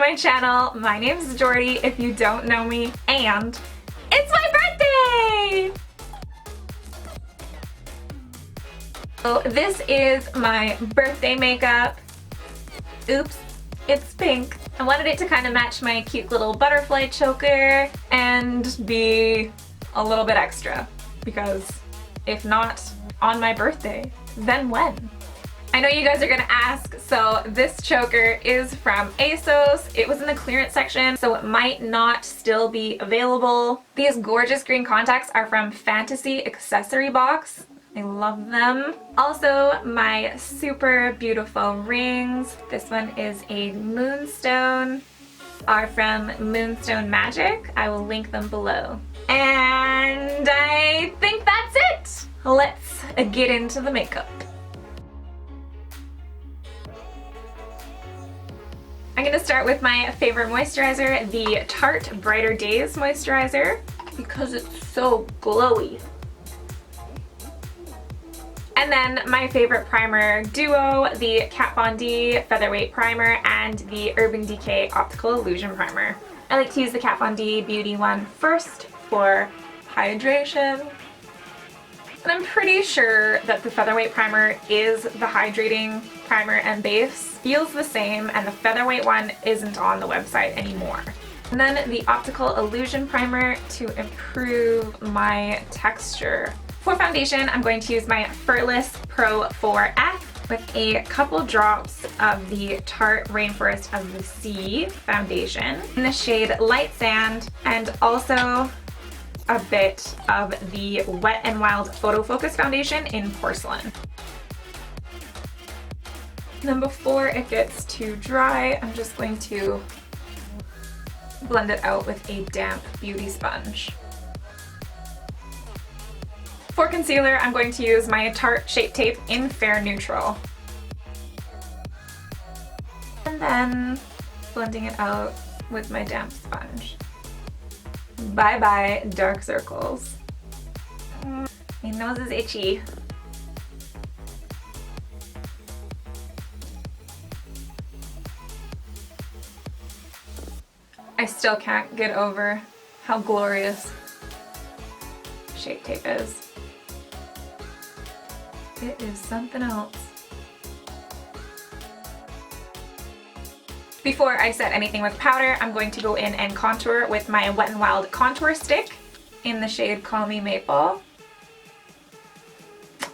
my channel. My name is Jordi if you don't know me, and it's my birthday! So this is my birthday makeup. Oops, it's pink. I wanted it to kind of match my cute little butterfly choker and be a little bit extra, because if not on my birthday, then when? I know you guys are gonna ask, so this choker is from ASOS. It was in the clearance section, so it might not still be available. These gorgeous green contacts are from Fantasy Accessory Box. I love them. Also, my super beautiful rings. This one is a moonstone, are from Moonstone Magic. I will link them below. And I think that's it. Let's get into the makeup. I'm gonna start with my favorite moisturizer, the Tarte Brighter Days moisturizer, because it's so glowy. And then my favorite primer duo, the Kat Von D Featherweight Primer and the Urban Decay Optical Illusion Primer. I like to use the Kat Von D Beauty one first for hydration. And I'm pretty sure that the Featherweight Primer is the hydrating primer and base. Feels the same, and the Featherweight one isn't on the website anymore. And then the Optical Illusion Primer to improve my texture. For foundation, I'm going to use my FRECKLES Pro 4F with a couple drops of the Tarte Rainforest of the Sea foundation in the shade Light Sand, and also a bit of the Wet n Wild Photofocus foundation in Porcelain. And then before it gets too dry, I'm just going to blend it out with a damp beauty sponge. For concealer, I'm going to use my Tarte Shape Tape in Fair Neutral. And then blending it out with my damp sponge. Bye bye dark circles. My nose is itchy. I still can't get over how glorious Shape Tape is. It is something else. Before I set anything with powder, I'm going to go in and contour with my Wet n Wild contour stick in the shade Commi Maple.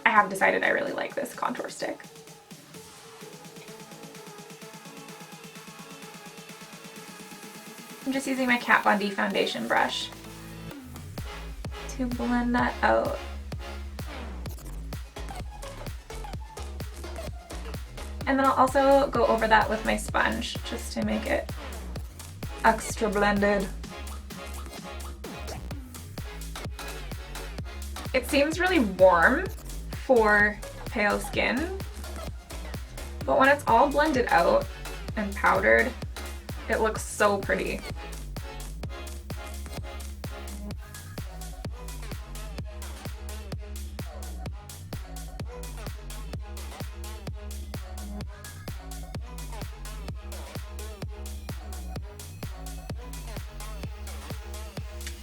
I have decided I really like this contour stick. I'm just using my Kat Von D foundation brush to blend that out. And then I'll also go over that with my sponge just to make it extra blended. It seems really warm for pale skin, but when it's all blended out and powdered, it looks so pretty.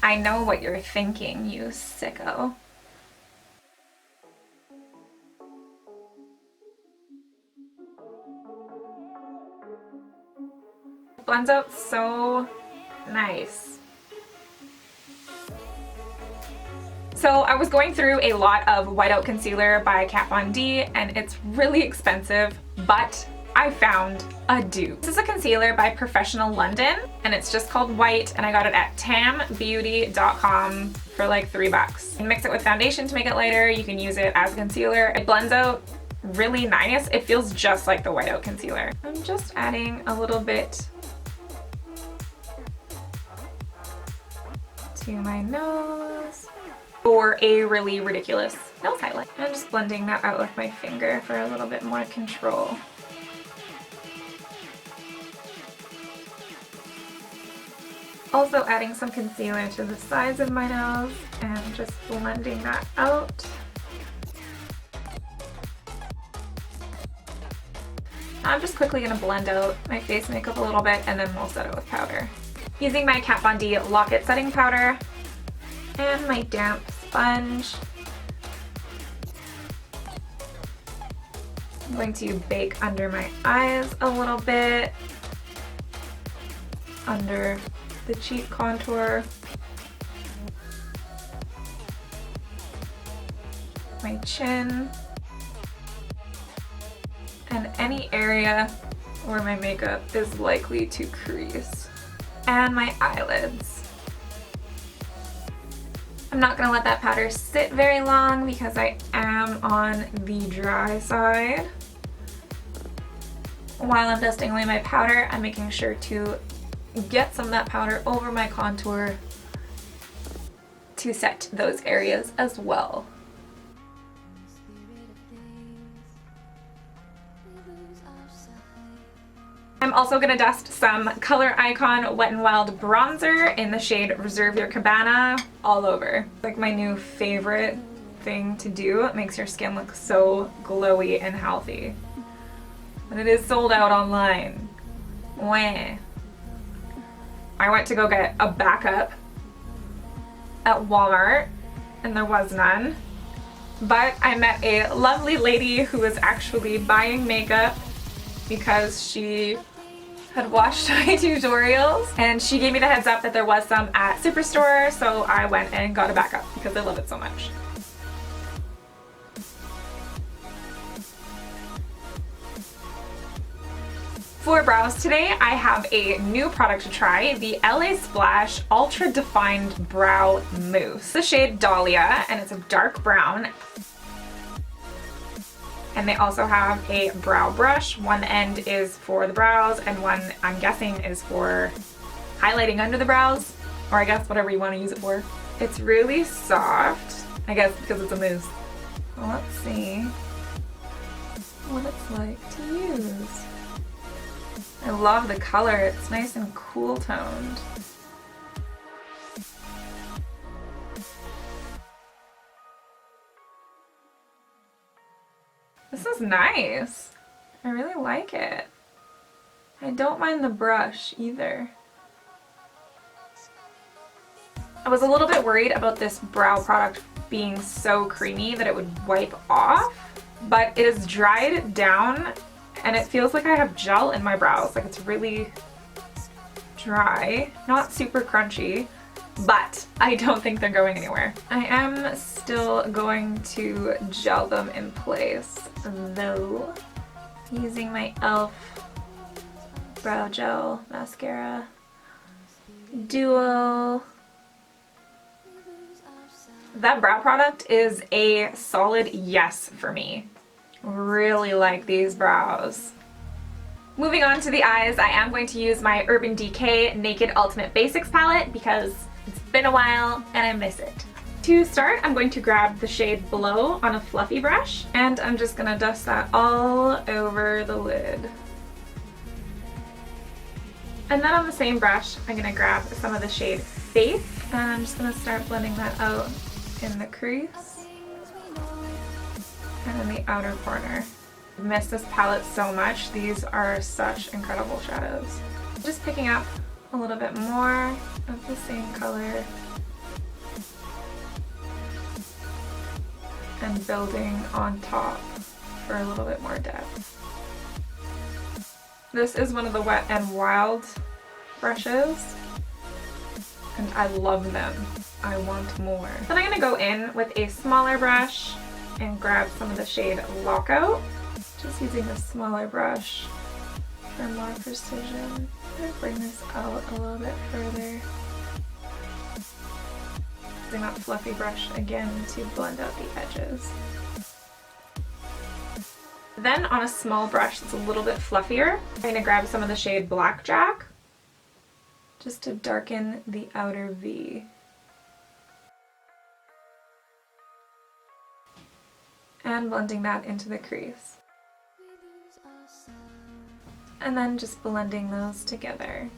I know what you're thinking, you sicko. It blends out so nice. So I was going through a lot of whiteout concealer by Kat Von D, and it's really expensive, but I found a dupe. This is a concealer by Professional London, and it's just called White, and I got it at tambeauty.com for like $3. You can mix it with foundation to make it lighter. You can use it as a concealer. It blends out really nice. It feels just like the whiteout concealer. I'm just adding a little bit to my nose for a really ridiculous nose highlight. I'm just blending that out with my finger for a little bit more control. Also adding some concealer to the sides of my nose and just blending that out. I'm just quickly going to blend out my face makeup a little bit and then we'll set it with powder. Using my Kat Von D Lock-It Setting Powder and my damp sponge. I'm going to bake under my eyes a little bit, under the cheek contour, my chin, and any area where my makeup is likely to crease, and my eyelids. I'm not going to let that powder sit very long because I am on the dry side. While I'm dusting away my powder, I'm making sure to get some of that powder over my contour to set those areas as well. I'm also going to dust some Color Icon Wet n Wild bronzer in the shade Reserve Your Cabana all over. Like my new favorite thing to do. It makes your skin look so glowy and healthy. But it is sold out online. Wah. I went to go get a backup at Walmart and there was none. But I met a lovely lady who was actually buying makeup because she had watched my tutorials and she gave me the heads up that there was some at Superstore, so I went and got a backup because I love it so much. For brows today, I have a new product to try, the LASplash Ultra Defined Brow Mousse. The shade Dahlia, and it's a dark brown. And they also have a brow brush. One end is for the brows and one, I'm guessing, is for highlighting under the brows, or I guess whatever you want to use it for. It's really soft, I guess because it's a mousse. Well, let's see what it's like to use. I love the color, it's nice and cool toned. This is nice. I really like it. I don't mind the brush either. I was a little bit worried about this brow product being so creamy that it would wipe off, but it is dried down and it feels like I have gel in my brows. Like it's really dry, not super crunchy, but I don't think they're going anywhere. I am still going to gel them in place though, using my e.l.f. brow gel mascara duo. That brow product is a solid yes for me. Really like these brows. Moving on to the eyes, I am going to use my Urban Decay Naked Ultimate Basics palette because it's been a while and I miss it. To start, I'm going to grab the shade Blow on a fluffy brush and I'm just gonna dust that all over the lid. And then on the same brush, I'm gonna grab some of the shade Faith and I'm just gonna start blending that out in the crease and in the outer corner. I miss this palette so much. These are such incredible shadows. Just picking up a little bit more of the same color and building on top for a little bit more depth. This is one of the Wet n Wild brushes and I love them. I want more. Then I'm going to go in with a smaller brush and grab some of the shade Lockout. Just using a smaller brush for more precision. I'm going to bring this out a little bit further. Using that fluffy brush again to blend out the edges. Then on a small brush that's a little bit fluffier, I'm going to grab some of the shade Blackjack just to darken the outer V. And blending that into the crease. And then just blending those together.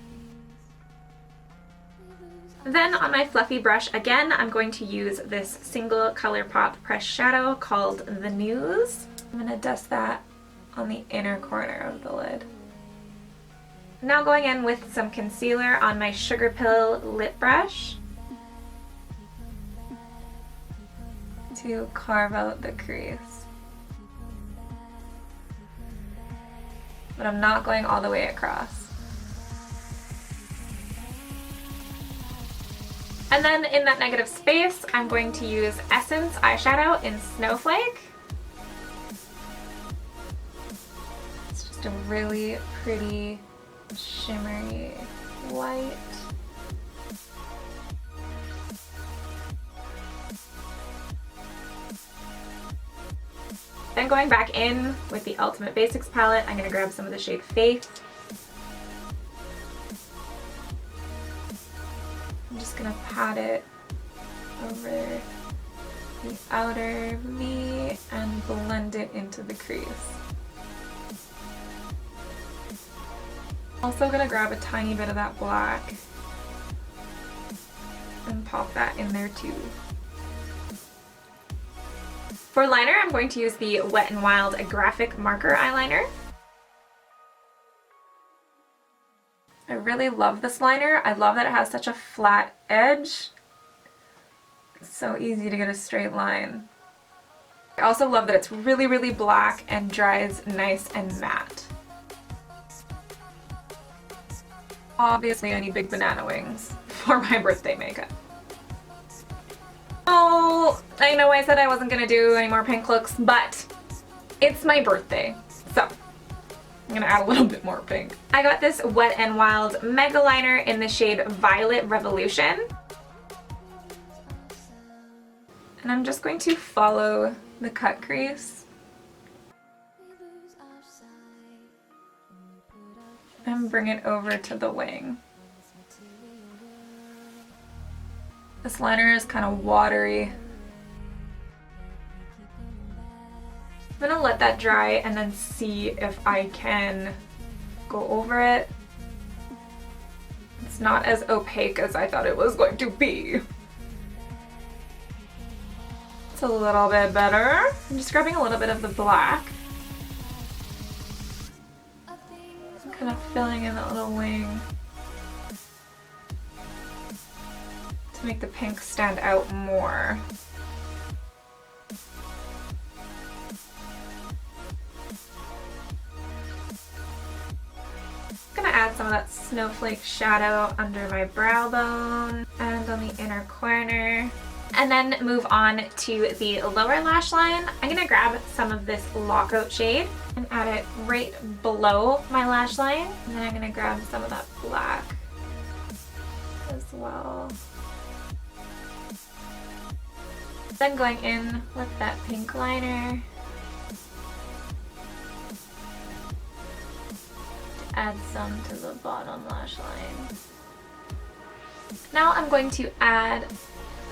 Then on my fluffy brush again, I'm going to use this single ColourPop pressed shadow called The News. I'm going to dust that on the inner corner of the lid. Now going in with some concealer on my Sugarpill lip brush to carve out the crease. But I'm not going all the way across. And then in that negative space, I'm going to use Essence eyeshadow in Snowflake. It's just a really pretty shimmery white. Then going back in with the Ultimate Basics palette, I'm going to grab some of the shade Faith. I'm just going to pat it over the outer V and blend it into the crease. Also going to grab a tiny bit of that black and pop that in there too. For liner, I'm going to use the Wet n Wild Graphic Marker Eyeliner. I really love this liner. I love that it has such a flat edge. It's so easy to get a straight line. I also love that it's really, really black and dries nice and matte. Obviously, I need big banana wings for my birthday makeup. Oh, I know I said I wasn't gonna do any more pink looks, but it's my birthday, so I'm gonna add a little bit more pink. I got this Wet n Wild Mega Liner in the shade Violet Revolution. And I'm just going to follow the cut crease and bring it over to the wing. This liner is kind of watery. I'm gonna let that dry and then see if I can go over it. It's not as opaque as I thought it was going to be. It's a little bit better. I'm just grabbing a little bit of the black. I'm kind of filling in that little wing to make the pink stand out more. I'm gonna add some of that snowflake shadow under my brow bone and on the inner corner. And then move on to the lower lash line. I'm gonna grab some of this Lockout shade and add it right below my lash line. And then I'm gonna grab some of that black as well. Then going in with that pink liner to add some to the bottom lash line. Now I'm going to add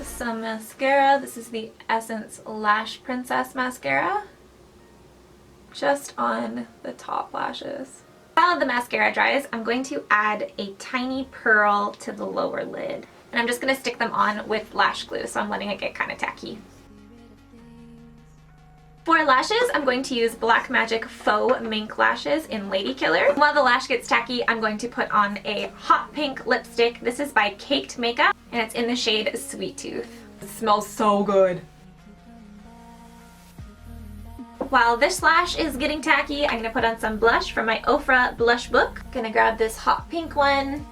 some mascara. This is the Essence Lash Princess Mascara, just on the top lashes. While the mascara dries, I'm going to add a tiny pearl to the lower lid. And I'm just going to stick them on with lash glue, so I'm letting it get kind of tacky. For lashes, I'm going to use Black Magic Faux Mink Lashes in Lady Killer. While the lash gets tacky, I'm going to put on a hot pink lipstick. This is by Caked Makeup, and it's in the shade Sweet Tooth. It smells so good. While this lash is getting tacky, I'm going to put on some blush from my Ofra Blush Book. I'm going to grab this hot pink one.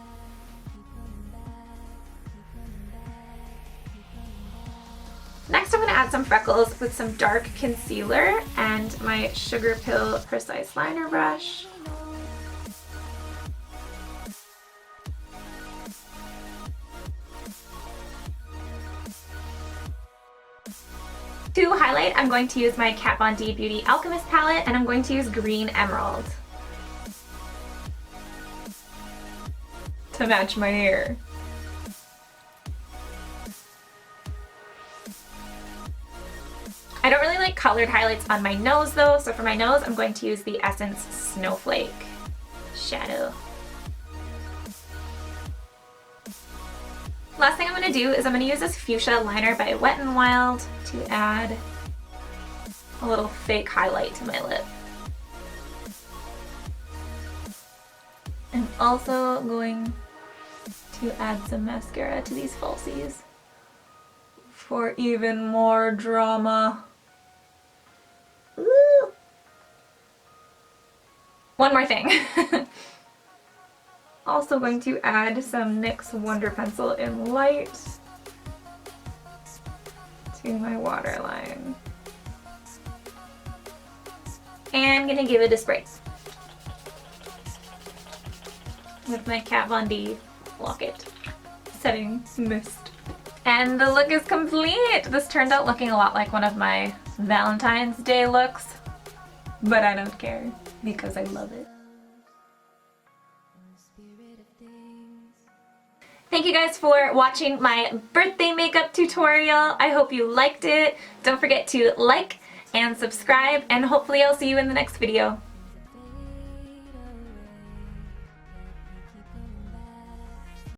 Next, I'm going to add some freckles with some dark concealer and my Sugarpill Precise Liner brush. To highlight, I'm going to use my Kat Von D Beauty Alchemist palette, and I'm going to use Green Emerald to match my hair. I don't really like colored highlights on my nose though, so for my nose I'm going to use the Essence Snowflake shadow. Last thing I'm going to do is I'm going to use this fuchsia liner by Wet n Wild to add a little fake highlight to my lip. I'm also going to add some mascara to these falsies for even more drama. Ooh. One more thing. Also going to add some NYX Wonder Pencil in light to my waterline. And I'm gonna give it a spray with my Kat Von D Lock-It setting mist. And the look is complete! This turned out looking a lot like one of my Valentine's Day looks, but I don't care because I love it. Thank you guys for watching my birthday makeup tutorial. I hope you liked it. Don't forget to like and subscribe, and hopefully I'll see you in the next video.